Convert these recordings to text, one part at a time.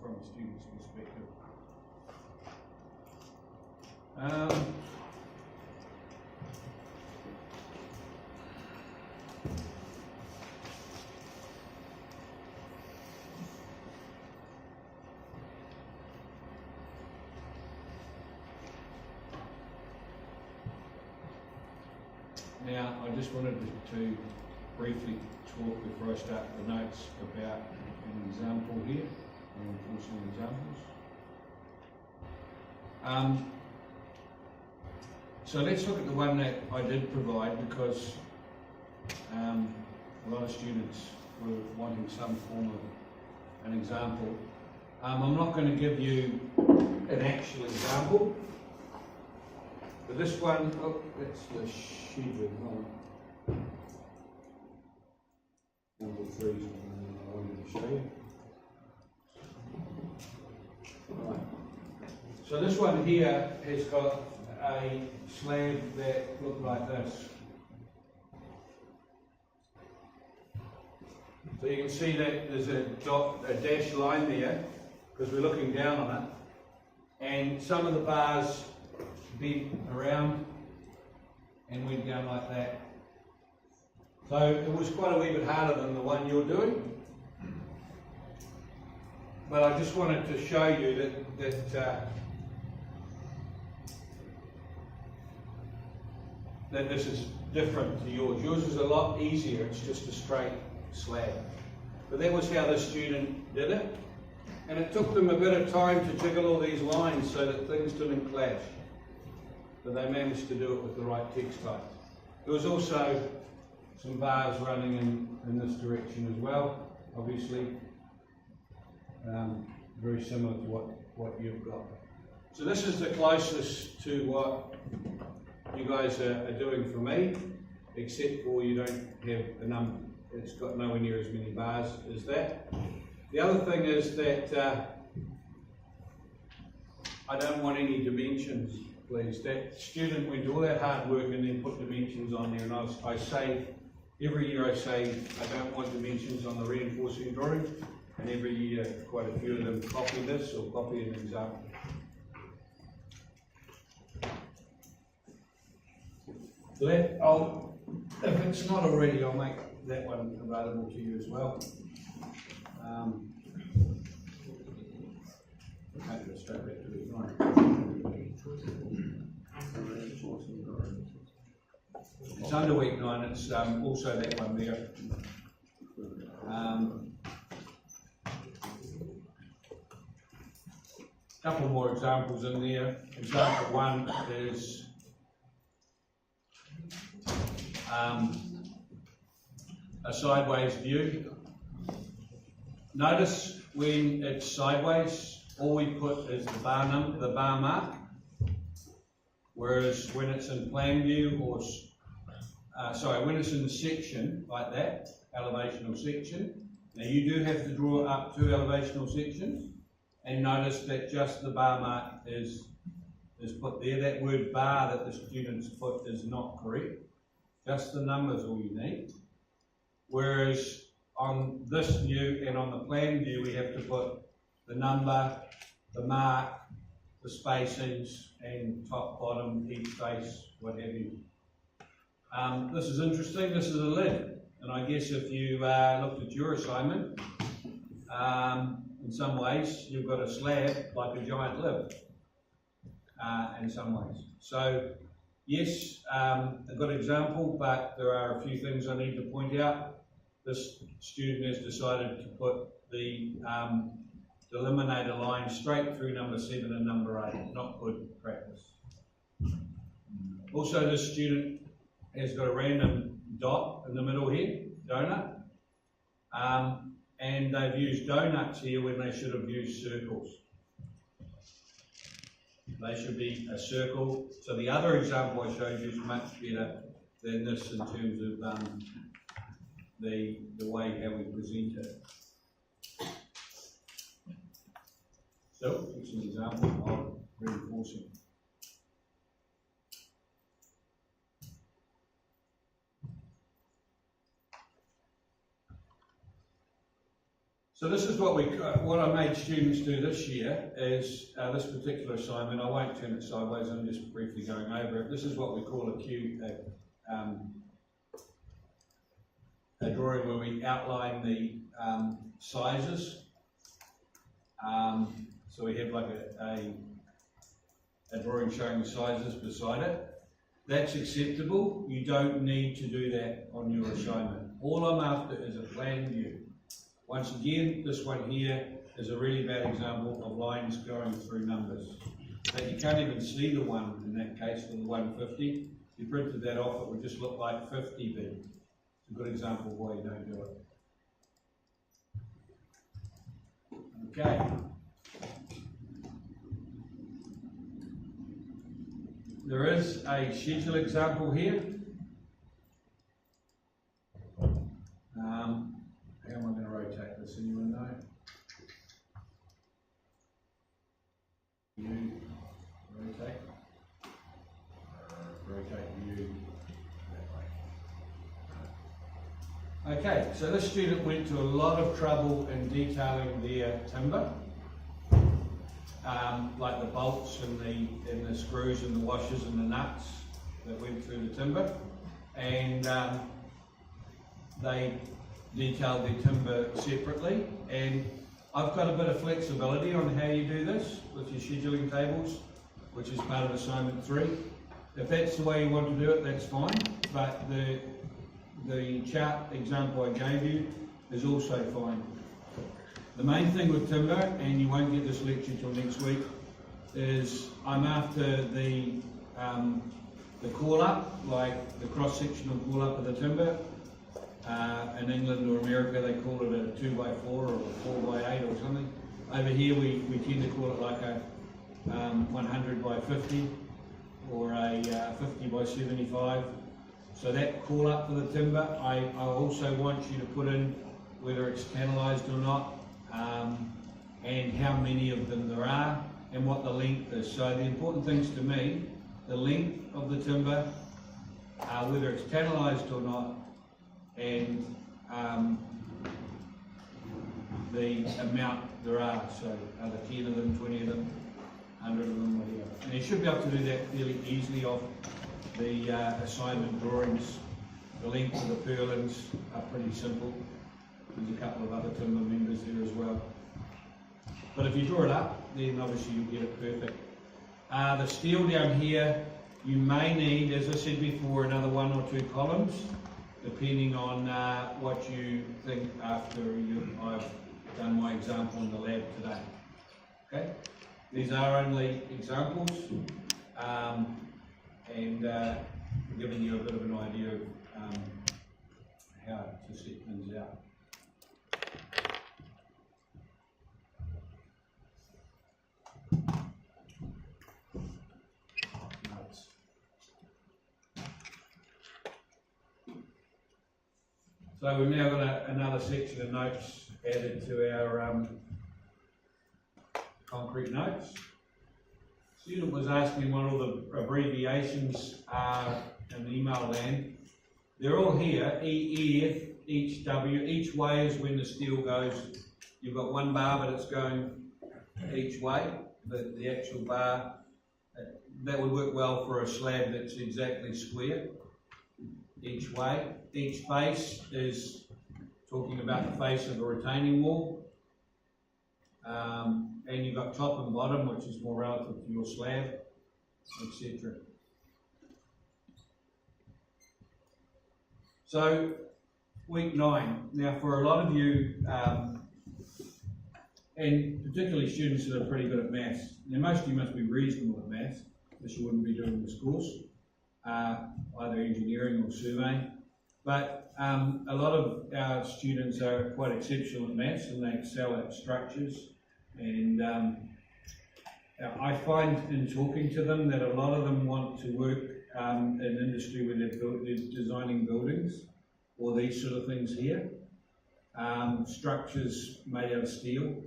from a student's perspective. Now, I just wanted to briefly talk before I start the notes about an example here, reinforcing examples. So let's look at the one that I did provide, because a lot of students were wanting some form of an example. I'm not going to give you an actual example, but this one, oh, that's the schedule. Number 3 is the one I wanted to show you. Right. So this one here has got a slab that looked like this. So you can see that there's a dashed line there, because we're looking down on it, and some of the bars bent around and went down like that. So it was quite a wee bit harder than the one you're doing, but I just wanted to show you that this is different to yours. Yours is a lot easier, it's just a straight slab. But that was how this student did it, and it took them a bit of time to jiggle all these lines so that things didn't clash. But they managed to do it with the right text type. There was also some bars running in this direction as well, obviously. Very similar to what you've got. So this is the closest to what you guys are doing for me, except for you don't have a number. It's got nowhere near as many bars as that. The other thing is that I don't want any dimensions, please. That student went all that hard work and then put dimensions on there, and I say, every year I say, I don't want dimensions on the reinforcing drawing, and every year quite a few of them copy this or copy an example. So that, if it's not already, I'll make that one available to you as well. Okay, let's go back to week 9. It's under week 9, it's also that one there. Couple more examples in there. Example 1 is a sideways view. Notice when it's sideways, all we put is the bar number, the bar mark, whereas when it's in plan view, or when it's in the section like that, elevational section, now you do have to draw up 2 elevational sections, and notice that just the bar mark is put there. That word bar that the students put is not correct. Just the numbers all you need. Whereas on this view and on the plan view, we have to put the number, the mark, the spacings, and top, bottom, each space, what have you. This is interesting. This is a lid, and I guess if you looked at your assignment, in some ways you've got a slab like a giant lid. In some ways. So yes, a good example, but there are a few things I need to point out. This student has decided to put the delimitator line straight through number 7 and number 8. Not good practice. Also, this student has got a random dot in the middle here, donut, and they've used donuts here when they should have used circles. They should be a circle. So the other example I showed you is much better than this in terms of the way how we present it. So it's an example of reinforcing. So this is what I made students do this year is this particular assignment. I won't turn it sideways, I'm just briefly going over it. This is what we call a drawing where we outline the sizes. So we have like a drawing showing the sizes beside it. That's acceptable. You don't need to do that on your assignment. All I'm after is a plan view. Once again, this one here is a really bad example of lines going through numbers. But you can't even see the one in that case, for the 150. If you printed that off, it would just look like 50B. It's a good example of why you don't do it. Okay. There is a schedule example here. How am I going to rotate this? Anyone know? You rotate. Rotate you that way. Okay, so this student went to a lot of trouble in detailing their timber. Like the bolts and the screws and the washers and the nuts that went through the timber, and they detailed their timber separately. And I've got a bit of flexibility on how you do this with your scheduling tables, which is part of assignment 3. If that's the way you want to do it, that's fine, but the chart example I gave you is also fine. The main thing with timber, and you won't get this lecture till next week, is I'm after the call-up, like the cross-sectional call-up of the timber. In England or America they call it a 2x4 or a 4x8 or something. Over here we tend to call it like a 100x50 or a 50x75. So that call-up for the timber, I also want you to put in whether it's canalised or not, and how many of them there are, and what the length is. So the important things to me, the length of the timber, whether it's canalised or not, and the amount there are. So are there 10 of them, 20 of them, 100 of them, whatever. And you should be able to do that fairly easily off the assignment drawings. The length of the purlins are pretty simple. There's a couple of other timber members there as well. But if you draw it up, then obviously you'll get it perfect. The steel down here, you may need, as I said before, another 1 or 2 columns, depending on what you think after I've done my example in the lab today. Okay? These are only examples, and giving you a bit of an idea of how to set things out. So we've now got another section of notes added to our concrete notes. Student was asking what all the abbreviations are in email land. They're all here, EF, each W, each way is when the steel goes. You've got one bar but it's going each way, the actual bar. That would work well for a slab that's exactly square, each way. Each face is talking about the face of a retaining wall. And you've got top and bottom, which is more relative to your slab, etc. So, week 9. Now, for a lot of you, and particularly students that are pretty good at maths, now most of you must be reasonable at maths, because you wouldn't be doing this course, either engineering or surveying. But a lot of our students are quite exceptional at maths and they excel at structures. And I find in talking to them that a lot of them want to work in industry where they're designing buildings or these sort of things here. Structures made out of steel.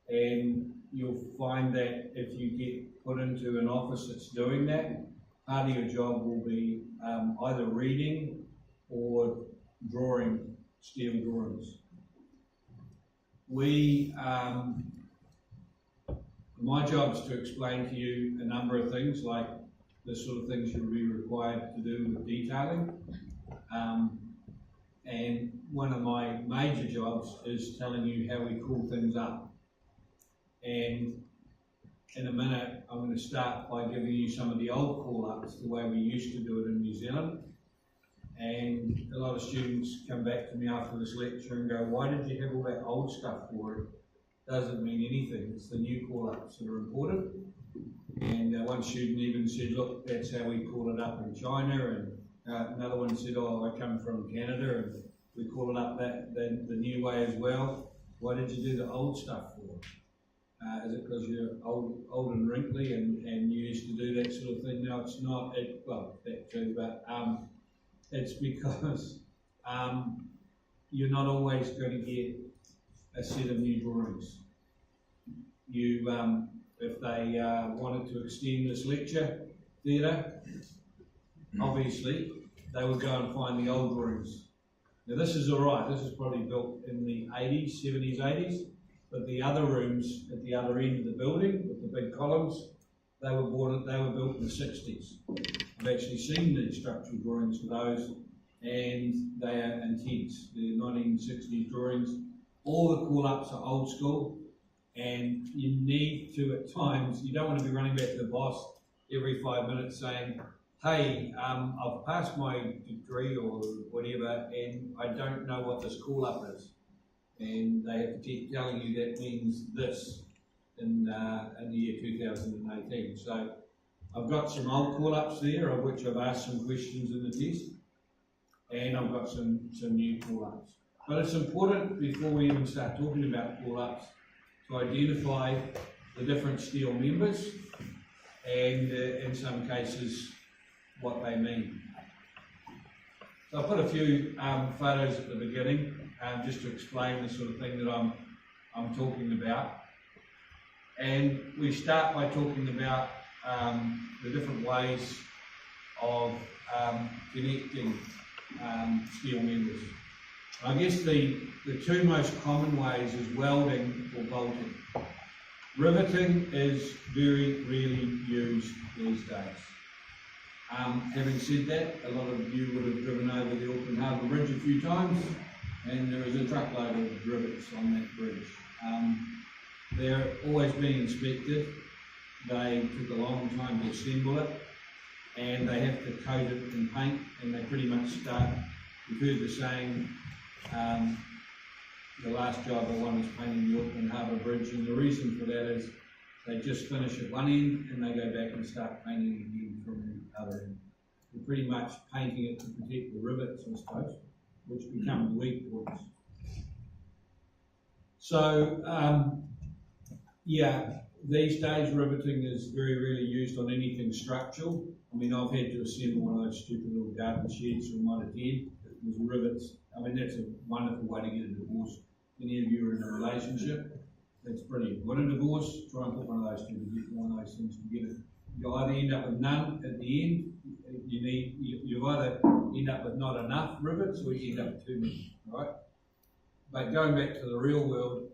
And you'll find that if you get put into an office that's doing that, part of your job will be either reading or drawing steel drawings. my job is to explain to you a number of things, like the sort of things you'll be required to do with detailing. And one of my major jobs is telling you how we cool things up. And in a minute, I'm going to start by giving you some of the old call-ups, the way we used to do it in New Zealand. And a lot of students come back to me after this lecture and go, why did you have all that old stuff for it? Doesn't mean anything. It's the new call-ups that are important. And one student even said, look, that's how we call it up in China. And another one said, oh, I come from Canada and we call it up the new way as well. Why did you do the old stuff for? Is it because you're old and wrinkly and you used to do that sort of thing? No, it's not. Well, that too, but it's because you're not always going to get a set of new drawings. If they wanted to extend this lecture theatre, obviously they would go and find the old drawings. Now this is alright, this is probably built in the 80s, 70s, 80s, but the other rooms at the other end of the building with the big columns, they were built in the 60s. I've actually seen the structural drawings for those, and they are intense. They're 1960s drawings. All the call-ups are old school, and you need to, at times, you don't want to be running back to the boss every 5 minutes saying, hey, I've passed my degree or whatever, and I don't know what this call-up is. And they have to keep telling you that means this in the year 2018. So I've got some old call-ups there, of which I've asked some questions in the test, and I've got some new call-ups. But it's important, before we even start talking about call-ups, to identify the different steel members and, in some cases, what they mean. So I put a few photos at the beginning, just to explain the sort of thing that I'm talking about. And we start by talking about the different ways of connecting steel members. I guess the two most common ways is welding or bolting. Riveting is very rarely used these days. Having said that, a lot of you would have driven over the Auckland Harbour Bridge a few times, and there is a truckload of rivets on that bridge. They're always being inspected. They took a long time to assemble it, and they have to coat it in paint, and they pretty much start. You've heard the saying, the last job I won was painting the Auckland Harbour Bridge, and the reason for that is they just finish at one end and they go back and start painting again from the other end. They're pretty much painting it to protect the rivets, I suppose, which become the weak points. So, yeah, these days riveting is very rarely used on anything structural. I mean, I've had to assemble one of those stupid little garden sheds from 1 to 10. There's rivets. I mean, that's a wonderful way to get a divorce. Any of you are in a relationship, that's brilliant. Want a divorce? Try and put one of those two to get one of those things together. You'll either end up with none at the end. You either end up with not enough rivets, or you end up with too many. Right? But going back to the real world,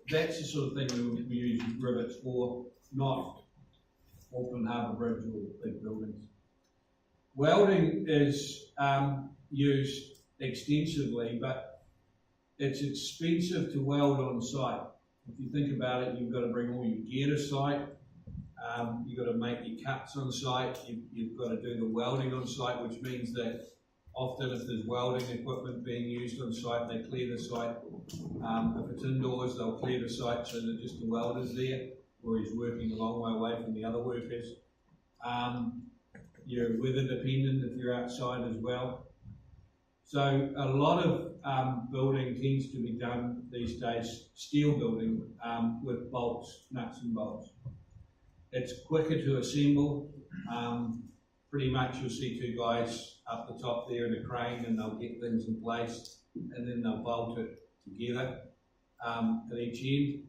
that's the sort of thing we use rivets for, not Auckland Harbour Bridge or big buildings. Welding is used extensively, but it's expensive to weld on site. If you think about it, you've got to bring all your gear to site, you've got to make your cuts on site, you've got to do the welding on site, which means that often if there's welding equipment being used on site, they clear the site. If it's indoors, they'll clear the site so that just the welder's there, or he's working a long way away from the other workers. You're weather dependent if you're outside as well. So a lot of building tends to be done these days, steel building, with bolts, nuts and bolts. It's quicker to assemble. Pretty much you'll see two guys up the top there in a crane, and they'll get things in place, and then they'll bolt it together at each end.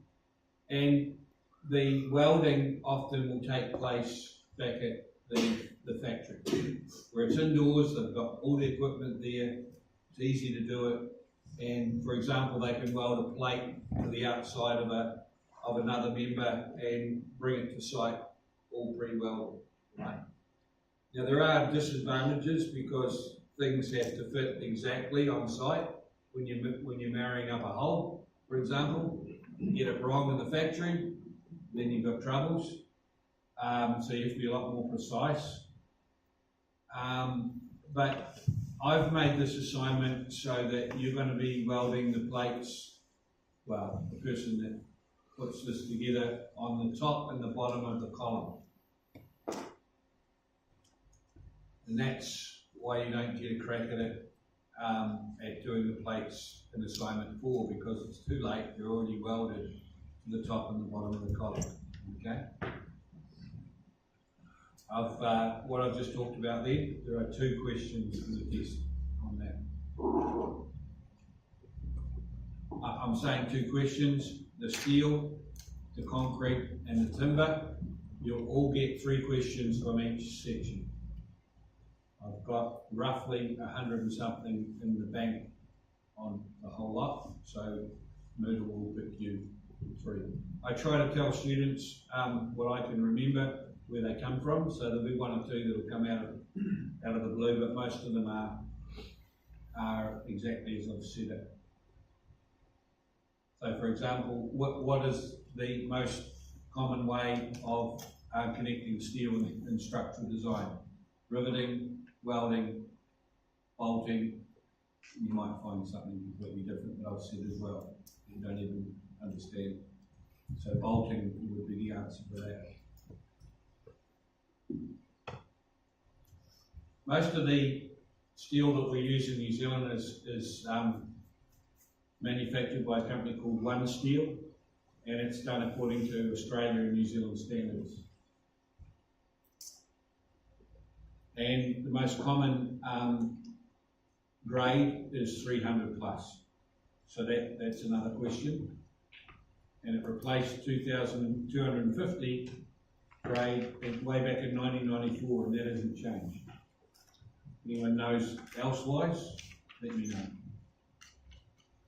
And the welding often will take place back at the factory. Where it's indoors, they've got all the equipment there, it's easy to do it, and for example, they can weld a plate to the outside of another member and bring it to site all pre-welded. Right? Now there are disadvantages because things have to fit exactly on site. When you're marrying up a hole, for example, you get it wrong in the factory, then you've got troubles. So you have to be a lot more precise. But I've made this assignment so that you're going to be welding the plates, well, the person that puts this together, on the top and the bottom of the column. And that's why you don't get a crack at it at doing the plates in assignment 4, because it's too late, they're already welded to the top and the bottom of the column. Okay? What I've just talked about there are 2 questions in the test on that. I'm saying 2 questions, the steel, the concrete and the timber. You'll all get 3 questions from each section. I've got roughly 100 and something in the bank on the whole lot, so Moodle will pick you 3. I try to tell students what I can remember, where they come from, so there'll be 1 or 2 that will come out of the blue, but most of them are exactly as I've said it. So for example, what is the most common way of connecting steel in structural design? Riveting, welding, bolting. You might find something completely different that I've said as well. You don't even understand. So bolting would be the answer for that. Most of the steel that we use in New Zealand is manufactured by a company called One Steel, and it's done according to Australia and New Zealand standards. And the most common grade is 300 plus. So that's another question. And it replaced 2,250 grade way back in 1994, and that hasn't changed. Anyone knows elsewise, let me know.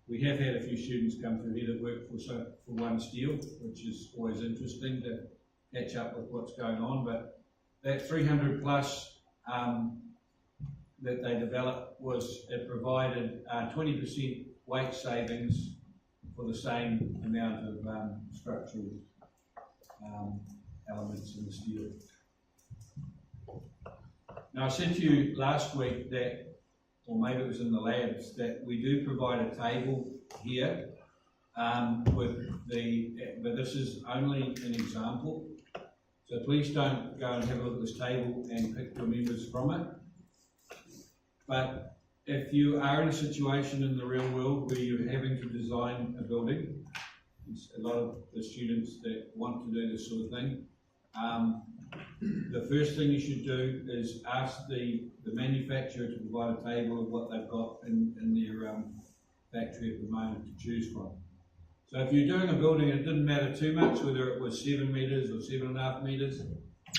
We have had a few students come through here that work for One Steel, which is always interesting to catch up with what's going on, but that 300 plus that they developed it provided 20% weight savings for the same amount of structural elements in the steel. Now I said to you last week that, or maybe it was in the labs, that we do provide a table here but this is only an example. So please don't go and have a look at this table and pick your members from it. But if you are in a situation in the real world where you're having to design a building, it's a lot of the students that want to do this sort of thing, the first thing you should do is ask the manufacturer to provide a table of what they've got in their factory at the moment to choose from. So if you're doing a building, it didn't matter too much whether it was 7 metres or 7.5 metres,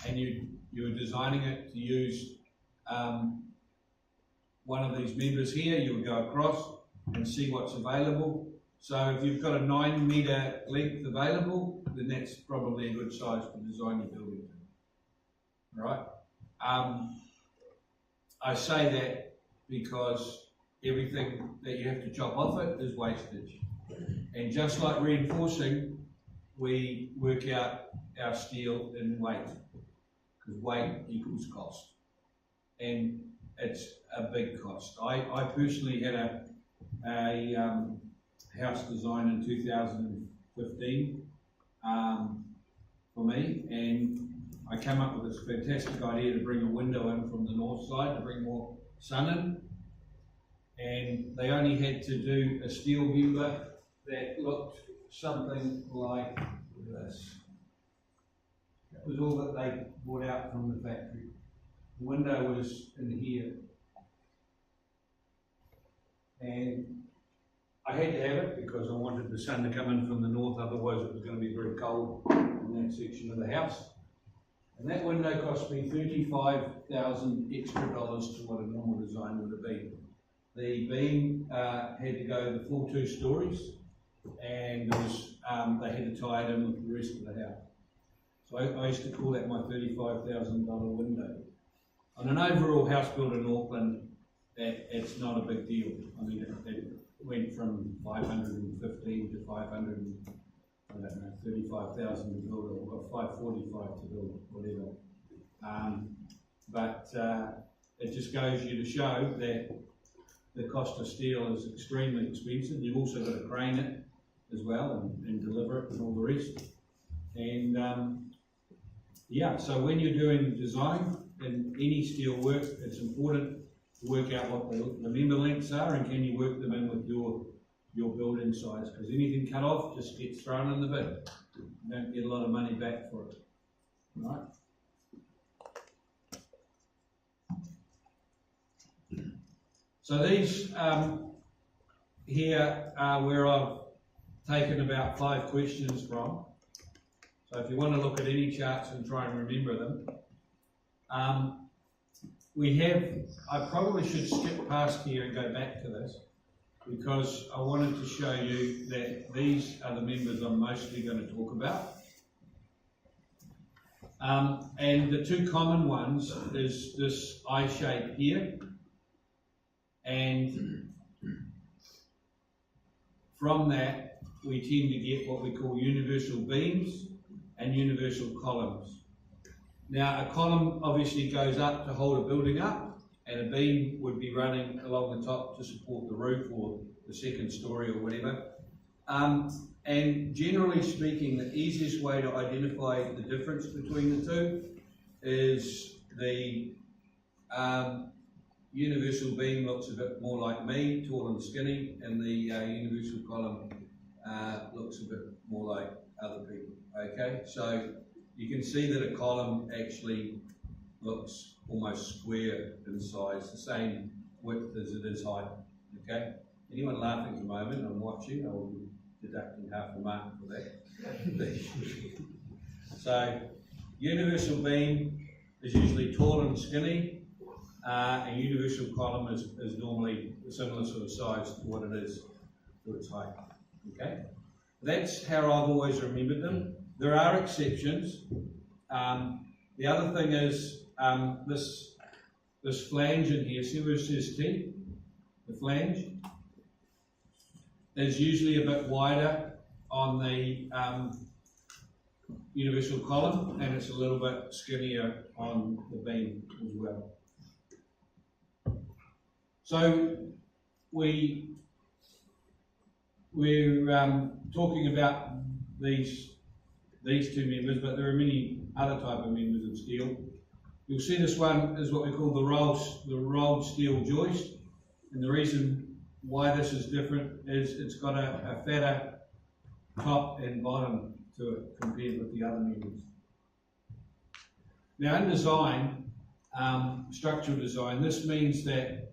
and you were designing it to use one of these members here, you would go across and see what's available. So if you've got a 9 metre length available, then that's probably a good size to design your building to. Right? I say that because everything that you have to chop off it is wastage. And just like reinforcing, we work out our steel in weight, because weight equals cost. And it's a big cost. I personally had a house design in 2015 for me, and I came up with this fantastic idea to bring a window in from the north side to bring more sun in, and they only had to do a steel member that looked something like this. That was all that they brought out from the factory. The window was in here, and I had to have it because I wanted the sun to come in from the north, otherwise it was going to be very cold in that section of the house. And that window cost me $35,000 extra to what a normal design would have been. the beam had to go the full 2 stories, and there was, they had to tie it in with the rest of the house. So I used to call that my $35,000 window. On an overall house build in Auckland, it's not a big deal. I mean, it went from 515 to 500, I don't know, 35,000 to build it, or 545 to build it, whatever. But it just goes you to show that the cost of steel is extremely expensive. You've also got to crane it as well and deliver it and all the rest. And yeah, so when you're doing design in any steel work, it's important to work out what the member lengths are and can you work them in with your building size, because anything cut off just gets thrown in the bin. You don't get a lot of money back for it. Right? So these here are where I've taken about 5 questions from. So if you want to look at any charts and try and remember them. I probably should skip past here and go back to this, because I wanted to show you that these are the members I'm mostly going to talk about. And the 2 common ones is this I shape here, and from that we tend to get what we call universal beams and universal columns. Now a column obviously goes up to hold a building up, and a beam would be running along the top to support the roof or the 2nd story or whatever. And generally speaking, the easiest way to identify the difference between the 2 is the universal beam looks a bit more like me, tall and skinny, and the universal column looks a bit more like other people. Okay, so you can see that a column actually looks almost square in size, the same width as it is height. Okay, anyone laughing at the moment? I'm watching. I will be deducting half a mark for that. So, universal beam is usually tall and skinny. A universal column is normally a similar sort of size to what it is to its height. Okay, that's how I've always remembered them. There are exceptions. The other thing is this flange in here. See where it says T? The flange is usually a bit wider on the universal column, and it's a little bit skinnier on the beam as well. So we're talking about these 2 members, but there are many other type of members of steel. You'll see this one is what we call the rolled steel joist, and the reason why this is different is it's got a fatter top and bottom to it compared with the other members. Now in design, structural design, this means that